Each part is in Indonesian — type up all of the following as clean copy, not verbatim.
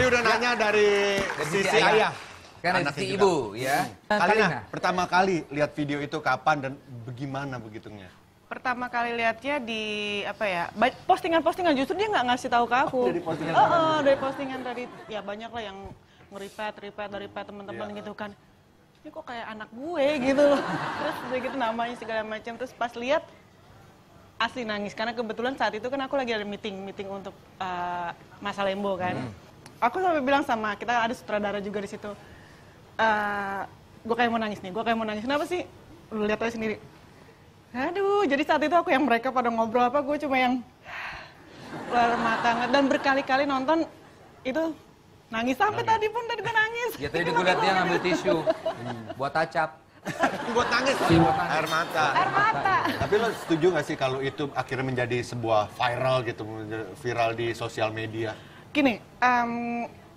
udah nanya dari sisi ayah. Kan dari sisi ibu, ya. Kalina, pertama kali lihat video itu kapan dan bagaimana begitunya? Pertama kali lihatnya di apa ya, postingan-postingan, justru dia nggak ngasih tahu ke aku. Dari postingan dari postingan tadi, ya banyak lah yang nge-repeat dari teman-teman gitu kan. Ini kok kayak anak gue gitu loh. Terus udah gitu namanya segala macam, terus pas lihat asli nangis karena kebetulan saat itu kan aku lagi ada meeting untuk Masa Lembo kan. Aku sampai bilang sama kita ada sutradara juga di situ. Gue kayak mau nangis nih, Kenapa sih? Lu lihat aja sendiri. Aduh, jadi saat itu aku yang mereka pada ngobrol apa, gue cuma yang keluar mata. Dan berkali-kali nonton itu nangis sampai tadi pun gue nangis. Ya tadi gue lihat dia ngambil tisu buat tacap. Buat nangis, air mata. Air mata. Tapi lo setuju gak sih kalau itu akhirnya menjadi sebuah viral di sosial media? Gini,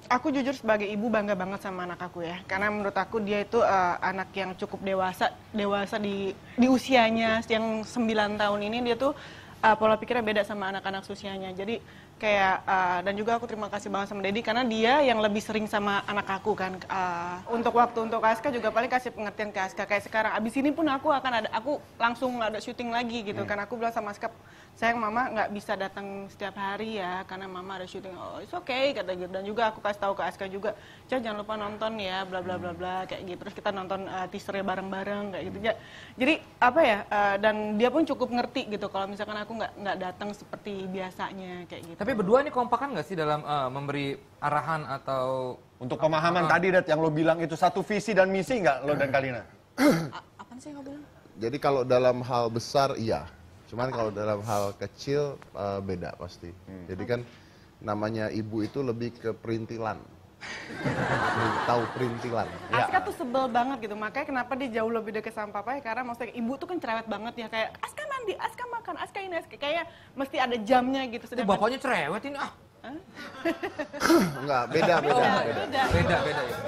aku jujur sebagai ibu bangga banget sama anak aku ya. Karena menurut aku dia itu anak yang cukup dewasa di usianya yang 9 tahun ini. Dia tuh pola pikirnya beda sama anak-anak usianya. Jadi kayak, dan juga aku terima kasih banget sama Dedi karena dia yang lebih sering sama anak aku kan. Untuk Aska juga paling kasih pengertian ke Aska. Kayak sekarang, abis ini pun aku langsung ada syuting lagi gitu kan. Aku bilang sama Aska, sayang mama nggak bisa datang setiap hari ya karena mama ada syuting. Oh it's okay kata gitu. Dan juga aku kasih tahu ke Aska juga, jangan lupa nonton ya bla bla bla bla kayak gitu. Terus kita nonton teasernya bareng-bareng kayak gitu. Jadi apa ya, dan dia pun cukup ngerti gitu kalau misalkan aku nggak datang seperti biasanya kayak gitu. Tapi berdua nih kompakan nggak sih dalam memberi arahan atau untuk pemahaman tadi Dat yang lo bilang itu satu visi dan misi nggak lo dan Kalina? Apaan sih yang lo bilang? Jadi kalau dalam hal besar iya. Cuman kalau dalam hal kecil beda pasti. Jadi kan namanya ibu itu lebih ke perintilan. Tahu perintilan. Aska tuh sebel banget gitu, makanya kenapa dia jauh lebih dekat sama papa ya, karena maksudnya ibu tuh kan cerewet banget ya, kayak Aska mandi, Aska makan, Aska ini, Aska kayak mesti ada jamnya gitu. itu bapaknya cerewet ini Enggak, beda ya.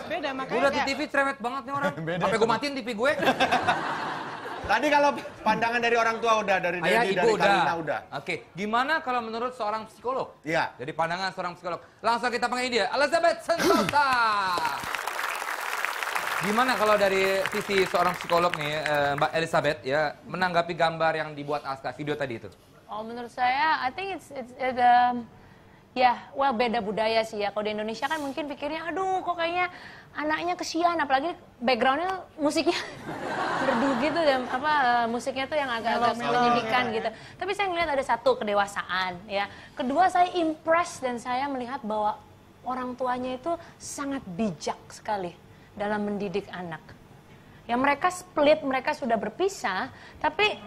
Beda, makanya udah di TV cerewet banget nih orang. Sampai gue matiin TV gue. Tadi kalau pandangan dari orang tua udah, dari Dedi, dari Kalina udah. Oke, gimana kalau menurut seorang psikolog? Iya. Jadi pandangan seorang psikolog. Langsung kita panggil dia, Elizabeth Sentosa. Gimana kalau dari sisi seorang psikolog nih, Mbak Elizabeth ya, menanggapi gambar yang dibuat Aska video tadi itu? Oh, menurut saya, I think beda budaya sih ya. Kalau di Indonesia kan mungkin pikirnya, aduh kok kayaknya anaknya kesian, apalagi backgroundnya musiknya merdu gitu dan musiknya tuh yang agak-agak menyedihkan gitu. Tapi saya ngelihat ada satu kedewasaan ya. Kedua saya impress dan saya melihat bahwa orang tuanya itu sangat bijak sekali dalam mendidik anak. Ya mereka split, mereka sudah berpisah, tapi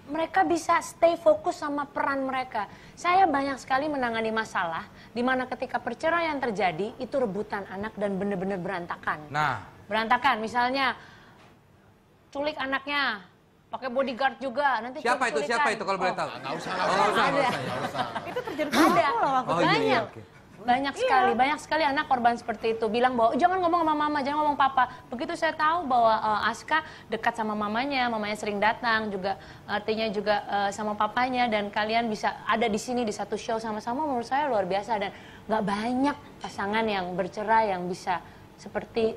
mereka bisa stay fokus sama peran mereka. Saya banyak sekali menangani masalah di mana ketika perceraian terjadi itu rebutan anak dan benar-benar berantakan. Nah, berantakan. Misalnya culik anaknya, pakai bodyguard juga. Nanti siapa itu kalau boleh tahu? Nggak usah. itu terjadi banyak. Banyak sekali anak korban seperti itu bilang bahwa jangan ngomong sama mama, jangan ngomong papa. Begitu saya tahu bahwa Aska dekat sama mamanya sering datang juga, artinya juga sama papanya, dan kalian bisa ada di sini di satu show sama-sama, menurut saya luar biasa. Dan nggak banyak pasangan yang bercerai yang bisa seperti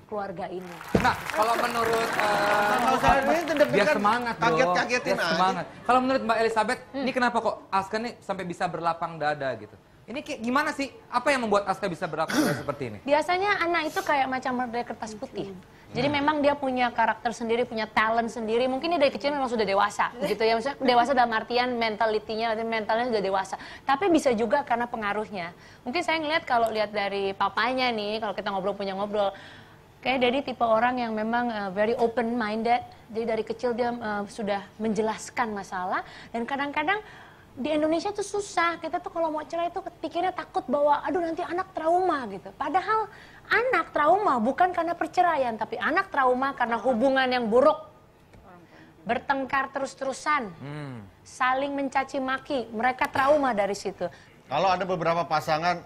keluarga ini. Nah, kalau menurut biar semangat dong. Kaget-kagetin aja. Semangat. Kalau menurut Mbak Elizabeth, ini kenapa kok Aska nih sampai bisa berlapang dada gitu? Ini gimana sih? Apa yang membuat Aska bisa berlapang dada seperti ini? Biasanya anak itu kayak macam dari kertas putih. Jadi memang dia punya karakter sendiri, punya talent sendiri. Mungkin dia dari kecil memang sudah dewasa, gitu ya. Maksudnya dewasa dalam artian mentalnya sudah dewasa. Tapi bisa juga karena pengaruhnya. Mungkin saya ngelihat kalau lihat dari papanya nih, kalau kita punya ngobrol, kayak Dedi tipe orang yang memang very open minded. Jadi dari kecil dia sudah menjelaskan masalah, dan kadang-kadang di Indonesia tuh susah, kita tuh kalau mau cerai tuh pikirnya takut bahwa aduh nanti anak trauma gitu. Padahal anak trauma bukan karena perceraian, tapi anak trauma karena hubungan yang buruk. Bertengkar terus-terusan, saling mencaci maki, mereka trauma dari situ. Kalau ada beberapa pasangan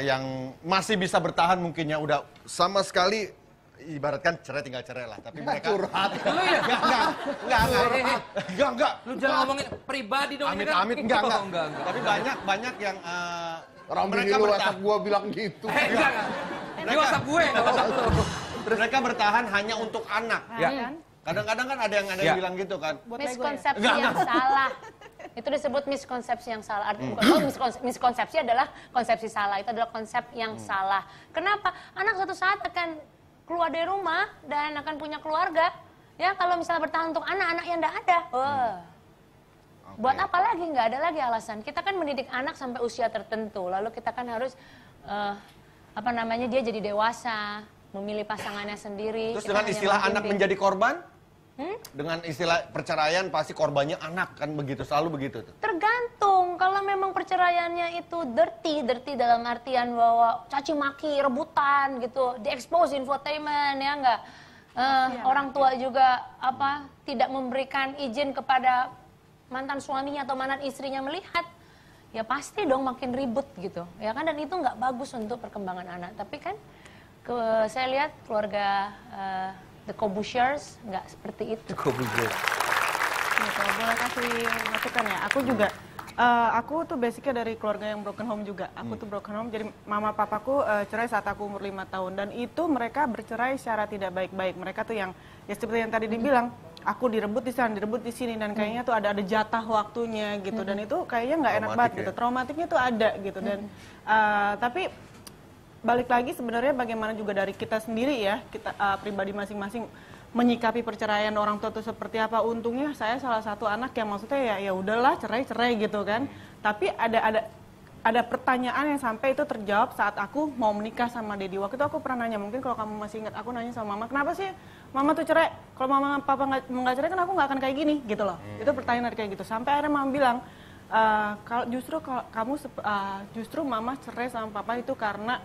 yang masih bisa bertahan mungkin ya udah sama sekali ibaratkan cerai tinggal cerai lah, tapi mereka curhat. Lu ya? Enggak. Lu jangan ngomongin pribadi dong. Amit-amit enggak. Enggak. Tapi banyak yang Orang bini Mereka lu bertahan. WhatsApp gua bilang gitu. Enggak. Di WhatsApp gue, nggak WhatsApp lu. Mereka bertahan hanya untuk anak. Ya. kan? Kadang-kadang kan ada yang Ya. bilang gitu kan. Buat Lego ya? Miskonsepsi Enggak, yang salah. Itu disebut miskonsepsi yang salah. Artinya miskonsepsi adalah konsepsi salah. Itu adalah konsep yang salah. Kenapa? Anak suatu saat akan keluar dari rumah dan akan punya keluarga. Ya, kalau misalnya bertahan untuk anak yang enggak ada. Wah. Buat apa lagi? Nggak ada lagi alasan. Kita kan mendidik anak sampai usia tertentu. Lalu kita kan harus dia jadi dewasa, memilih pasangannya sendiri. Terus Kita dengan hanya istilah anak membimbing. menjadi korban? Dengan istilah perceraian pasti korbannya anak kan begitu, selalu begitu tuh. Tergantung, kalau memang perceraiannya itu dirty dalam artian bahwa caci maki, rebutan gitu, di-expose infotainment ya enggak. Orang tua juga tidak memberikan izin kepada mantan suaminya atau mantan istrinya melihat, ya pasti dong makin ribut gitu, ya kan, dan itu nggak bagus untuk perkembangan anak. Tapi kan saya lihat keluarga The Kobusiers nggak seperti itu. Kobusiers. Gitu, boleh kasih masukan ya. Aku juga, aku tuh basicnya dari keluarga yang broken home juga. Aku tuh broken home, jadi mama papaku cerai saat aku umur 5 tahun. Dan itu mereka bercerai secara tidak baik-baik. Mereka tuh yang, ya seperti yang tadi dibilang, aku direbut di sana, direbut di sini. Dan kayaknya tuh ada jatah waktunya gitu. Dan itu kayaknya nggak enak banget gitu. Traumatiknya tuh ada gitu. Dan tapi balik lagi sebenarnya bagaimana juga dari kita sendiri ya, kita pribadi masing-masing menyikapi perceraian orang tua itu seperti apa. Untungnya saya salah satu anak yang maksudnya ya udahlah cerai gitu kan. Tapi ada pertanyaan yang sampai itu terjawab saat aku mau menikah sama Dedi. Waktu itu aku pernah nanya, mungkin kalau kamu masih ingat, aku nanya sama mama, kenapa sih mama tuh cerai? Kalau mama papa nggak cerai kan aku nggak akan kayak gini gitu loh. Itu pertanyaan dari kayak gitu. Sampai akhirnya mama bilang, justru mama cerai sama papa itu karena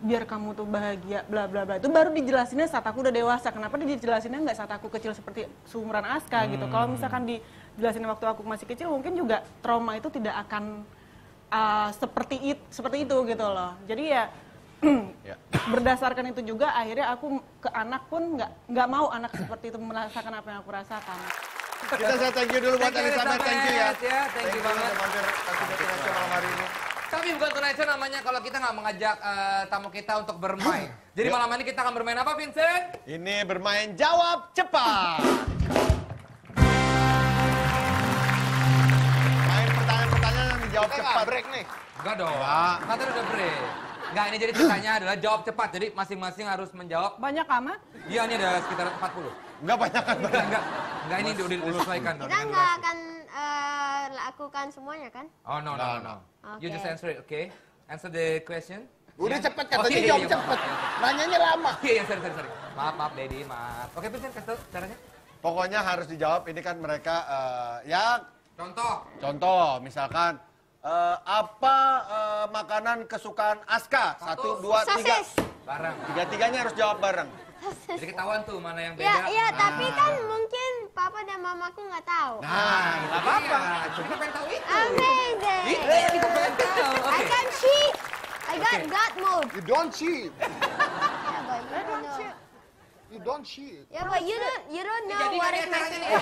biar kamu tuh bahagia, bla bla bla. Itu baru dijelasinnya saat aku udah dewasa. Kenapa dijelasinnya nggak saat aku kecil seperti seumuran Aska gitu. Kalau misalkan dijelasin waktu aku masih kecil, mungkin juga trauma itu tidak akan seperti itu gitu loh. Jadi ya berdasarkan itu juga akhirnya aku ke anak pun nggak mau anak seperti itu merasakan apa yang aku rasakan. Saya thank you dulu buat Thank you, Elizabeth, thank you ya. Thank you banget. Udah mampir kasih destinasi malam hari ini. Tapi bukan Tonight Show namanya kalau kita nggak mengajak tamu kita untuk bermain. Jadi malam ini kita akan bermain apa, Vincent? Ini bermain jawab cepat. Main pertanyaan-pertanyaan yang dijawab cepat. Break nih. Enggak dong. Enggak. Katanya udah break. Enggak, ini jadi ceritanya adalah jawab cepat. Jadi masing-masing harus menjawab. Banyak amat? Iya, ini ada sekitar 40. Enggak banyak kan? Enggak ini udah disesuaikan dong. Kita nggak akan lakukan semuanya kan? Oh, no. You just answer it, okay? Answer the question. Udah Ya. cepet Oh, katanya, iya, jawab iya, cepet. maaf. Nanyanya lama. Iya, sorry. Maaf, Dedi, maaf. Oke, Vincent, kasih tau caranya. Pokoknya harus dijawab. Ini kan mereka ya Contoh. misalkan apa makanan kesukaan Aska? 1, 2, 3. Sosis. Barang. Tiga-tiganya harus jawab bareng. Jadi ketahuan tuh mana yang beda. Ya, tapi kan mungkin papa dan mamaku nggak tahu. Nah, nggak apa-apa. Kita pengen tahu itu. Amazing. Itu yang kita pengen tahu. I Oke. can cheat. I got God mode. You don't cheat. Yeah, but you don't know. You don't cheat. Yeah, but you don't know Jadi what nggak is nih my acaranya nih?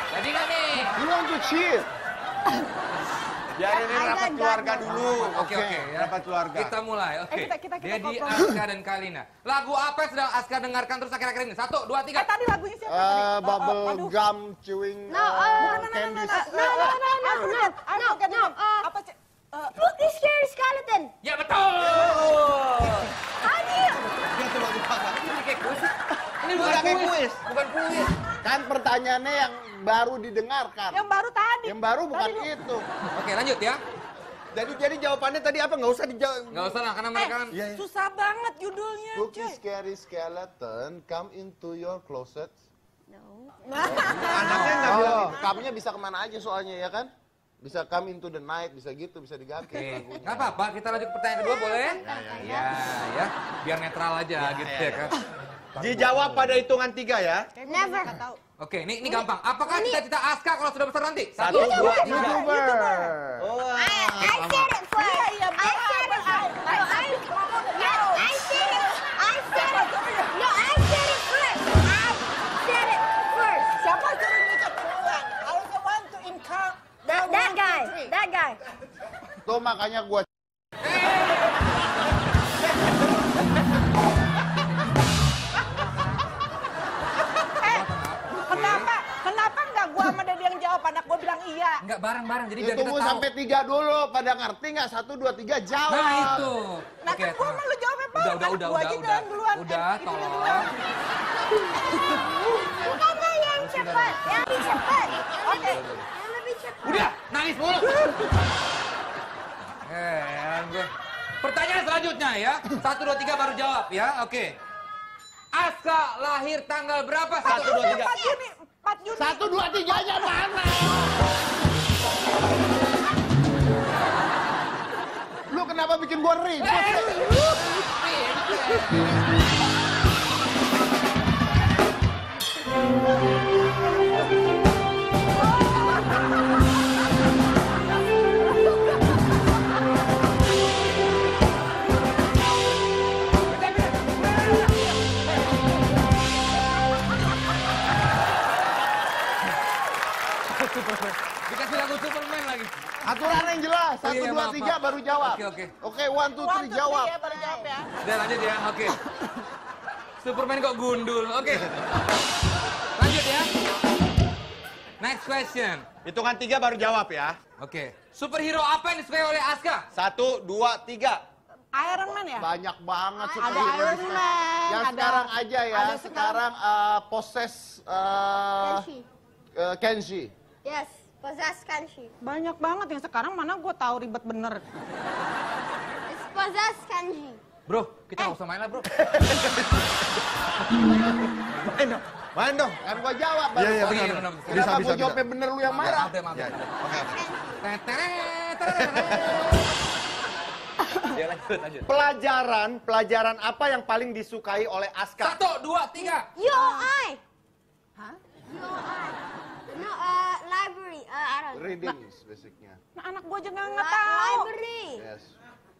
Jadi nggak nih? You want to cheat. Biar ini I rapat got keluarga God dulu. Oke, ya. Rapat keluarga. Kita mulai, oke. kita Dedi, kompromi. Aska, dan Kalina. Lagu apa yang sedang Aska dengarkan terus akhir-akhir ini? 1, 2, 3. Tadi lagunya siapa tadi? Bubble aduh. gum chewing No, candy. No. Apa sih? Spooky scary skeleton. Ya, betul! Ini kayak kuis. Ini bukan Udah kayak kuis. kuis. Bukan kuis. Kan pertanyaannya yang baru didengarkan. Yang baru tadi. Yang baru bukan itu. Oke, lanjut ya. Jadi jawabannya tadi apa? Nggak usah dijawab. Nggak usah lah, karena mereka kan... Iya. Susah banget judulnya, Spooky cuy. scary skeleton come into your closet. Anaknya nggak bilang. Oh, come-nya bisa kemana aja soalnya ya kan? Bisa come into the night, bisa gitu, bisa diganti. Oke, nggak apa-apa. Kita lanjut ke pertanyaan kedua, boleh? Ya. Biar netral aja gitu ya kan. Dijawab pada hitungan 3 ya. Never. Oke, ini gampang. Apakah cita-cita Aska kalau sudah besar nanti? 1, 2, 3. YouTuber. Oh, I said it first. I said it. I said it first. I said it first. Siapa suruh nyucap pulang? I was the one to incur That guy. Tuh makanya gue Kenapa nggak gua sama Dedi yang jawab? Anak gua bilang iya. Enggak bareng-bareng, jadi biar kita tunggu tahu. sampai 3 dulu. Pada ngerti nggak? 1, 2, 3 jawab. Nah itu. Nah kan gua mau lu jawabnya Bang. Udah, Gua aja jalan duluan. Udah, Ini tolong. duluan. Bukannya yang cepat, yang lebih cepat. Oke. Yang lebih cepat. Udah, nangis mulu. Gue. Pertanyaan selanjutnya ya. 1, 2, 3 baru jawab ya. Oke. Aska lahir tanggal berapa? 1, 2, 3. 4 Juni. 4 Juni. 1, 2, 3-nya mana? Lu kenapa bikin gua ribut? Dikasih lagu Superman lagi. Aturan yang jelas. 1, Iya, 2, maaf, 3 baru jawab. Oke. Oke, 1, 2, 3 jawab. Ya, baru jawab ya. Udah lanjut ya, oke. Superman kok gundul, oke. Lanjut ya. Next question. Hitungan 3 baru jawab ya. Oke. Superhero apa yang disukai oleh Aska? 1, 2, 3. Iron Man ya? Banyak banget Ada superhero Iron di sini. Man, Yang ada- sekarang aja ya. ada Sekarang poses Kenshi. Kenshi. Yes, possess Kenshi. Banyak banget yang sekarang mana gue tahu ribet bener. It's possess Kenshi. Bro, kita nggak usah main lah, bro. Main dong. Kan gua jawab. Iya, iya, Oh, benar. iya, benar. Bisa, Kenapa bisa, gua bisa. jawabnya bener lu yang marah? Maaf deh, maaf. Ya, deh. oke, oke. Ya, lanjut. Pelajaran apa yang paling disukai oleh Aska? 1, 2, 3. UI. Hah? UI. No, library. I don't know. Readings basicnya. Nah anak gue aja nggak tahu. Library. Yes.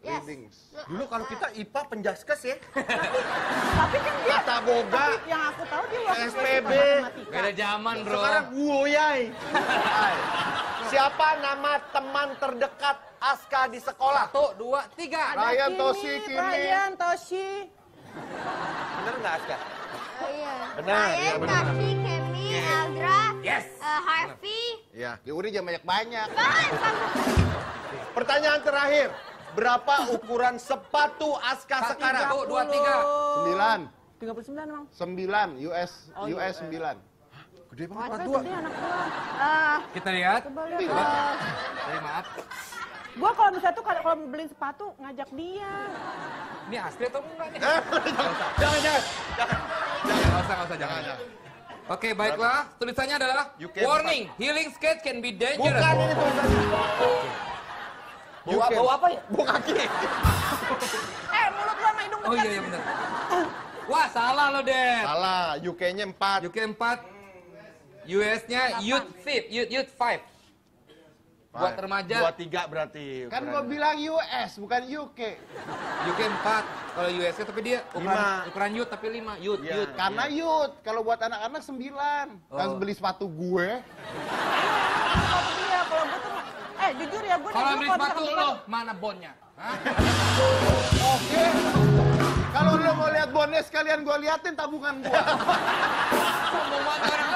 Yes. Readings. Dulu kalau kita IPA penjaskes ya. Tapi kan dia, Kata boga, yang aku tahu dia waktu SPB. Beda zaman, bro. sekarang woyai. Siapa nama teman terdekat Aska di sekolah? 1, 2, 3. Ryan, Toshi, Kimi. Ryan, Toshi. Bener nggak Aska? Oh iya. Benar, iya, Ryan, benar. Tashi, Kemi, Eldra, Yes. Harvey. Iya. Ya udah jangan banyak-banyak. Pertanyaan terakhir. Berapa ukuran sepatu Aska sekarang? 1, 2, 3. 9. 39 emang. 9 US 9. Gede banget Masa 42. gede anak gue. Kita lihat. Coba lihat. Sorry, maaf. Gue kalau misalnya tuh kalau mau beli sepatu ngajak dia. Ini asli atau enggak nih? Jangan. Nggak usah, jangan. Oke, baiklah. Tulisannya adalah You can- warning, healing skate can be dangerous. Bukan ini tulisannya. Bau apa ya? Bau kaki. Mulut lu sama hidung Oh dekat. iya, benar. Wah, salah lo, Dad. Salah, UK-nya 4. UK 4, US-nya Youth 5, Youth 5. Buat remaja. 23 berarti. Kan gua bilang US bukan UK. UK 4, kalau US-nya tapi dia Lima. ukuran youth tapi 5, youth, Iya. youth. Karena youth, kalau buat anak-anak 9. Kan Oh. beli sepatu gue. Kalau dia, kalau gue tuh jujur ya gue Kalau beli sepatu lo, mana bonnya? Hah? Oke. Kalau lo mau lihat bonnya sekalian gua liatin tabungan gua. Sombong banget orang.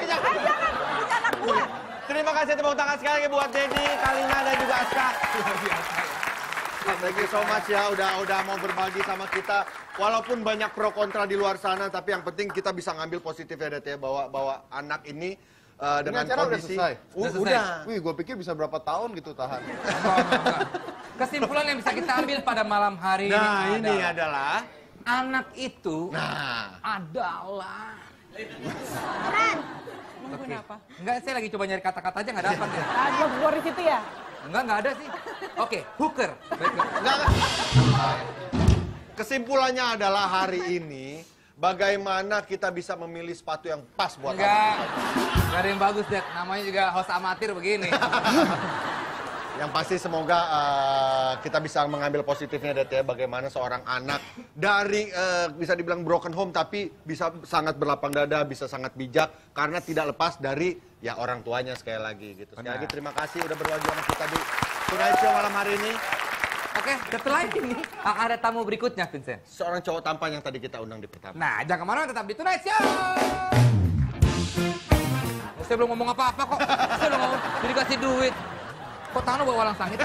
Jangan. punya anak gue. Terima kasih tepuk tangan sekali lagi buat Dedi, Kalina dan juga Aska. Thank you so much ya udah mau berbagi sama kita. Walaupun banyak pro kontra di luar sana, tapi yang penting kita bisa ngambil positifnya Det ya bahwa anak ini dengan acara udah kondisi selesai? Udah selesai. udah. Wih, gua pikir bisa berapa tahun gitu tahan. Enggak. Kesimpulan yang bisa kita ambil pada malam hari Nah, ini adalah adalah anak itu nah adalah. Keren. Oke. Enggak, saya lagi coba nyari kata-kata aja nggak dapat ya. Gue di situ ya. Enggak ada sih. Oke, hooker. Baiklah. enggak. Kesimpulannya adalah hari ini bagaimana kita bisa memilih sepatu yang pas buat anak. Enggak ada yang bagus, Dad. Namanya juga host amatir begini. Yang pasti semoga kita bisa mengambil positifnya Det ya bagaimana seorang anak dari bisa dibilang broken home tapi bisa sangat berlapang dada, bisa sangat bijak karena tidak lepas dari ya orang tuanya sekali lagi gitu. Sekali Benar. lagi terima kasih udah berbagi sama kita di Tonight Show malam hari ini. Oke, setelah ini akan ada tamu berikutnya, Vincent. Seorang cowok tampan yang tadi kita undang di pertama. Nah, jangan kemana-mana, tetap di Tonight Show! Saya belum ngomong apa-apa kok. Saya belum ngomong, jadi kasih duit. Kok tangan lo bawa walang sangit?